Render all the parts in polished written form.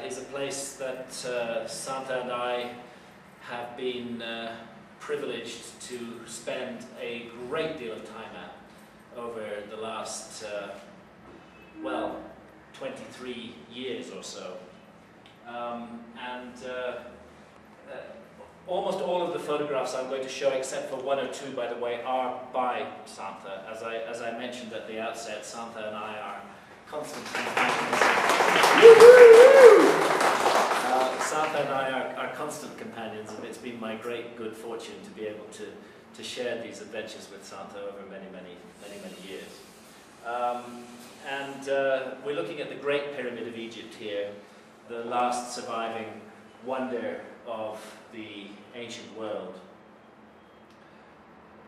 is a place that Santa and I have been privileged to spend a great deal of time at over the last, well, 23 years or so. Almost all of the photographs I'm going to show, except for one or two, by the way, are by Santa. As I mentioned at the outset, Santa and I are constant companions. Santa and I are constant companions, and it's been my great good fortune to be able to share these adventures with Santa over many years. We're looking at the Great Pyramid of Egypt here, the last surviving wonder of the ancient world.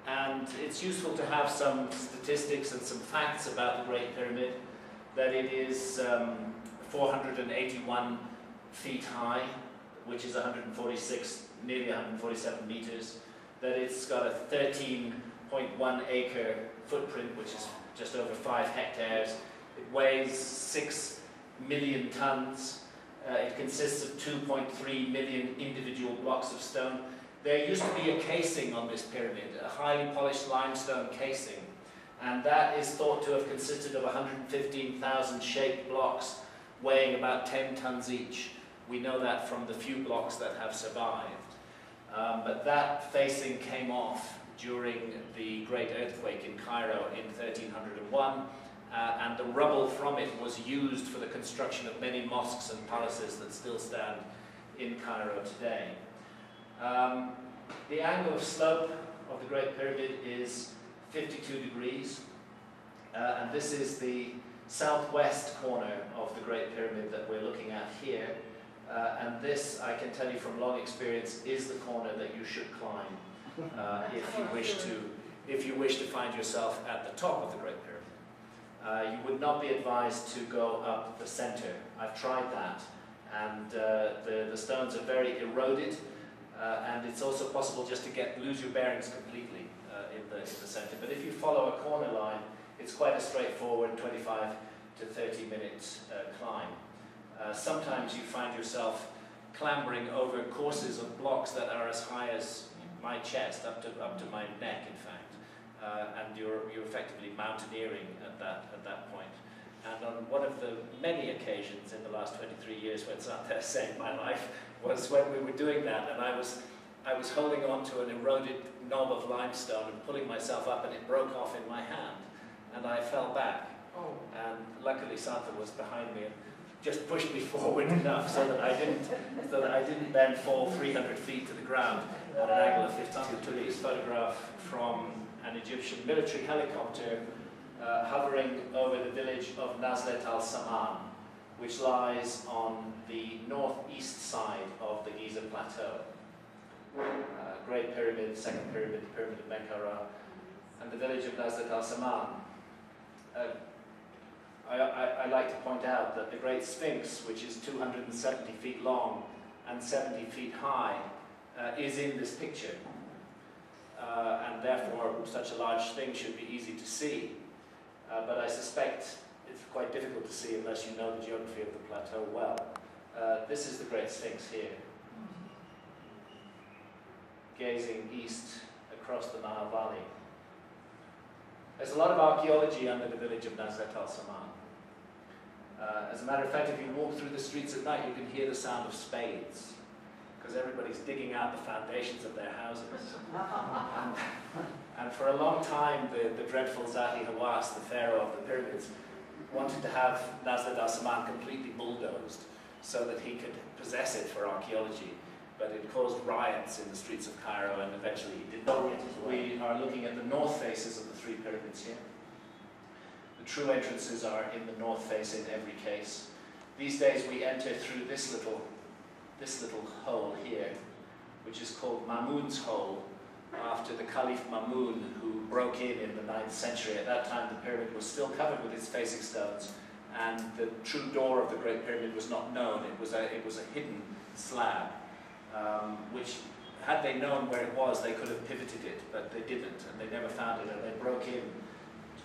And it's useful to have some statistics and some facts about the Great Pyramid, that it is 481 feet high, which is nearly 147 meters, that it's got a 13.1 acre footprint, which is just over 5 hectares. It weighs 6 million tons. It consists of 2.3 million individual blocks of stone. There used to be a casing on this pyramid, a highly polished limestone casing, and that is thought to have consisted of 115,000 shaped blocks weighing about 10 tons each. We know that from the few blocks that have survived. But that facing came off during the great earthquake in Cairo in 1301, and the rubble from it was used for the construction of many mosques and palaces that still stand in Cairo today. The angle of slope of the Great Pyramid is 52 degrees, and this is the southwest corner of the Great Pyramid that we're looking at here. And this, I can tell you from long experience, is the corner that you should climb if you wish to find yourself at the top of the Great Pyramid. You would not be advised to go up the center. I've tried that, and the stones are very eroded, and it's also possible just to lose your bearings completely in the center. But if you follow a corner line, it's quite a straightforward 25 to 30 minute climb. Sometimes you find yourself clambering over courses of blocks that are as high as my chest, up to my neck, in fact, and you're effectively mountaineering at that point. And on one of the many occasions in the last 23 years when Santa saved my life was when we were doing that, and I was holding on to an eroded knob of limestone and pulling myself up, and it broke off in my hand, and I fell back. Oh. And luckily Santa was behind me and just pushed me forward enough so that I didn't then fall 300 feet to the ground at an angle of 52 degrees. Photograph from an Egyptian military helicopter hovering over the village of Nazlet al-Saman, which lies on the northeast side of the Giza Plateau. Great Pyramid, Second Pyramid, the Pyramid of Menkaura, and the village of Nazlet al-Saman. I like to point out that the Great Sphinx, which is 270 feet long and 70 feet high, is in this picture. And therefore, such a large thing should be easy to see. But I suspect it's quite difficult to see unless you know the geography of the plateau well. This is the Great Sphinx here, gazing east across the Nile Valley. There's a lot of archaeology under the village of Nazlet al-Saman. As a matter of fact, if you walk through the streets at night, you can hear the sound of spades, because everybody's digging out the foundations of their houses. And for a long time, the dreadful Zahi Hawass, the pharaoh of the pyramids, wanted to have Nazlet al-Saman completely bulldozed so that he could possess it for archaeology. But it caused riots in the streets of Cairo, and eventually he did not get his way. We are looking at the north faces of the three pyramids here. The true entrances are in the north face in every case. These days we enter through this little hole here, which is called Mahmood's hole, after the Caliph Mahmood, who broke in the 9th century. At that time the pyramid was still covered with its facing stones, and the true door of the Great Pyramid was not known. It was a hidden slab, which, had they known where it was, they could have pivoted it, but they didn't, and they never found it, and they broke in,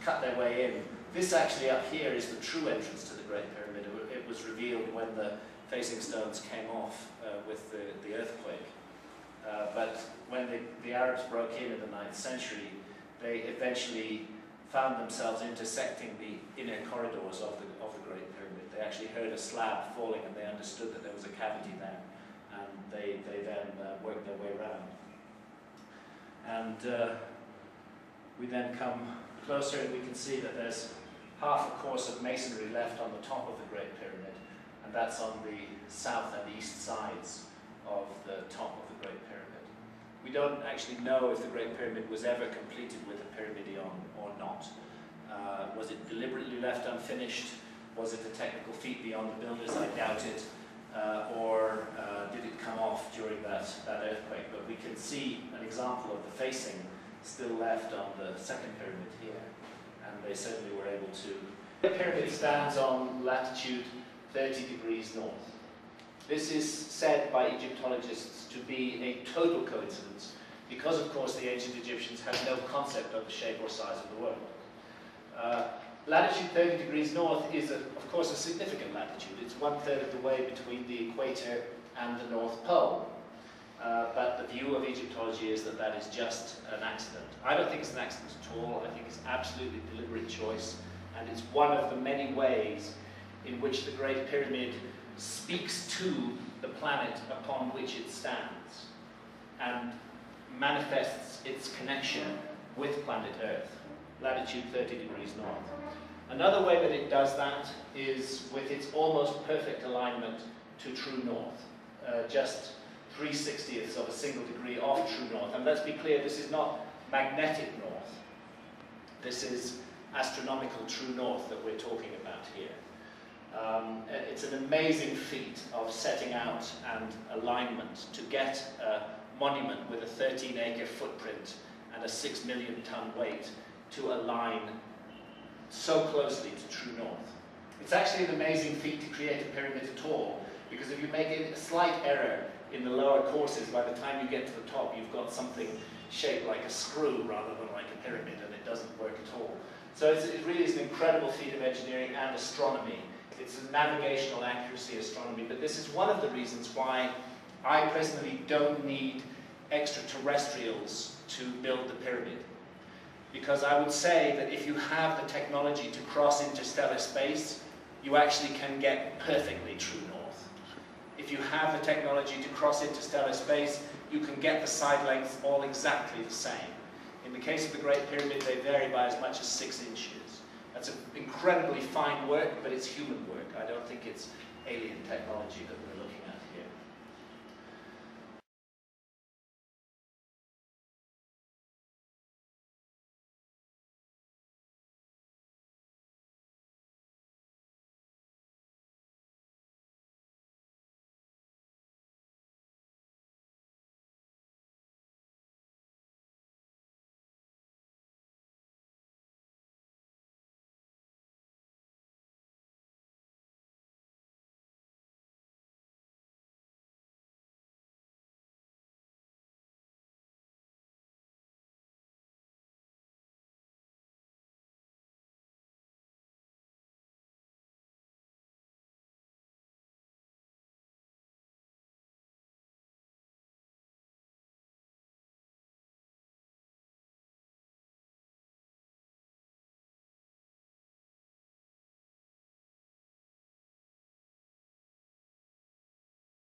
cut their way in. This actually up here is the true entrance to the Great Pyramid. It was revealed when the facing stones came off with the earthquake. But when the Arabs broke in the 9th century, they eventually found themselves intersecting the inner corridors of the Great Pyramid. They actually heard a slab falling and they understood that there was a cavity there, and they then worked their way around. And we then come closer and we can see that there's half a course of masonry left on the top of the Great Pyramid, and that's on the south and east sides of the top of the Great Pyramid. We don't actually know if the Great Pyramid was ever completed with a pyramidion or not. Was it deliberately left unfinished? Was it a technical feat beyond the builders? I doubt it. Or did it come off during that earthquake? But we can see an example of the facing still left on the second pyramid here, and they certainly were able to. The pyramid stands on latitude 30 degrees north. This is said by Egyptologists to be a total coincidence because, of course, the ancient Egyptians had no concept of the shape or size of the world. Latitude 30 degrees north is, of course, a significant latitude. It's 1/3 of the way between the equator and the North Pole. But the view of Egyptology is that that is just an accident. I don't think it's an accident at all. I think it's absolutely deliberate choice, and it's one of the many ways in which the Great Pyramid speaks to the planet upon which it stands and manifests its connection with planet Earth, latitude 30 degrees north. Another way that it does that is with its almost perfect alignment to true north, just 3/60ths of a single degree off true north. And let's be clear, this is not magnetic north. This is astronomical true north that we're talking about here. It's an amazing feat of setting out and alignment to get a monument with a 13-acre footprint and a 6 million ton weight to align so closely to true north. It's actually an amazing feat to create a pyramid at all, because if you make a slight error in the lower courses, by the time you get to the top, you've got something shaped like a screw rather than like a pyramid, and it doesn't work at all. So it really is an incredible feat of engineering and astronomy. It's a navigational accuracy astronomy, but this is one of the reasons why I personally don't need extraterrestrials to build the pyramid. Because I would say that if you have the technology to cross interstellar space, you actually can get perfectly true north. If you have the technology to cross interstellar space, you can get the side lengths all exactly the same. In the case of the Great Pyramid, they vary by as much as 6 inches. That's an incredibly fine work, but it's human work. I don't think it's alien technology that